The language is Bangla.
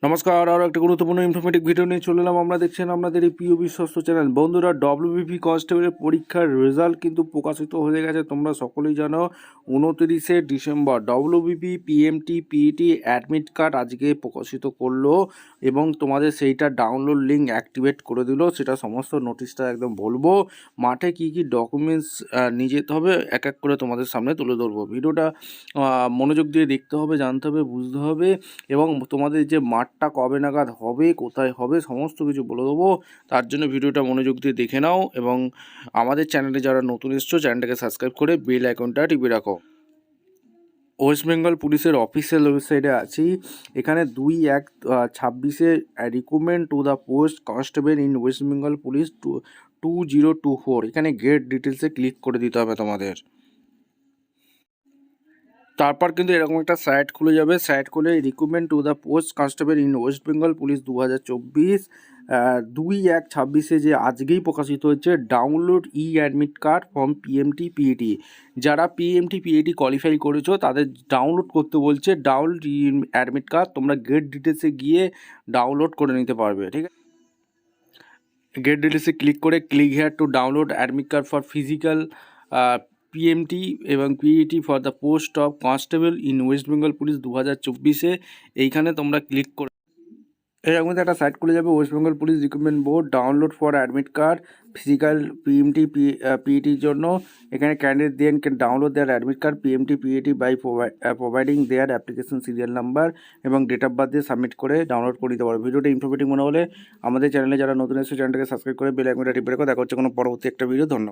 নমস্কার, আরও একটা গুরুত্বপূর্ণ ইনফরমেটিভ ভিডিও নিয়ে চলে এলাম। আমরা দেখছেন আপনাদের এই প্রিয় বিশ্বস্ত চ্যানেল। বন্ধুরা, ডব্লিউবিপি কনস্টেবলের পরীক্ষার রেজাল্ট কিন্তু প্রকাশিত হয়ে গেছে। তোমরা সকলেই জানো 29শে December WBP PMT PET admit card আজকে প্রকাশিত করলো এবং তোমাদের সেইটা ডাউনলোড লিঙ্ক অ্যাক্টিভেট করে দিল। সেটা সমস্ত নোটিশটা একদম বলবো, মাঠে কী কী ডকুমেন্টস নিয়ে যেতে হবে এক এক করে তোমাদের সামনে তুলে ধরবো। ভিডিওটা মনোযোগ দিয়ে দেখতে হবে, জানতে হবে, বুঝতে হবে এবং তোমাদের যে মাঠটা কবে নাগাদ হবে, কোথায় হবে, সমস্ত কিছু বলে দেবো। তার জন্য ভিডিওটা মনোযোগ দিয়ে দেখে নাও এবং আমাদের চ্যানেলে যারা নতুন এসছো চ্যানেলটাকে সাবস্ক্রাইব করে বেল আইকনটা টিপে রাখো। ওয়েস্ট বেঙ্গল পুলিশের অফিসিয়াল ওয়েবসাইটে আছি। এখানে 2/1/26 recruitment to the post constable in West Bengal police 2024, এখানে গেট ডিটেলসে ক্লিক করে দিতে হবে তোমাদের। তারপর কিন্তু এরকম একটা সাইট খুলে যাবে। সাইট খুলে recruitment to the post constable in West Bengal police 2024 2/1/26 যে আজকেই প্রকাশিত হচ্ছে। Download admit card from PMT PET. যারা পিএমটি পিইটি কোয়ালিফাই করেছো তাদের ডাউনলোড করতে বলছে। ডাউনলোড অ্যাডমিট কার্ড তোমরা গেট ডিটেলসে গিয়ে ডাউনলোড করে নিতে পারবে, ঠিক আছে। গেট ডিটেলসে ক্লিক করে click here to download admit card for physical PMT এবং PET for the post of constable in West Bengal police 2024। এইখানে তোমরা ক্লিক করে এরকম একটা সাইট খুলে যাবে। West Bengal police recruitment board download for admit card physical PMT পিইটির জন্য। এখানে candidate then can download their admit card PMT PET by providing their application serial number এবং ডেট অফ বার্থ দিয়ে সাবমিট করে ডাউনলোড করে দিতে পারো। ভিডিওটা ইনফরমেটিভ মনে হলে আমাদের চ্যানেলে যারা নতুন এসেছে চ্যানেলটাকে সাবস্ক্রাইব করে বেল আইকনটা টিপে রাখো। দেখা হচ্ছে কোনো পরবর্তী একটা ভিডিও। ধন্যবাদ।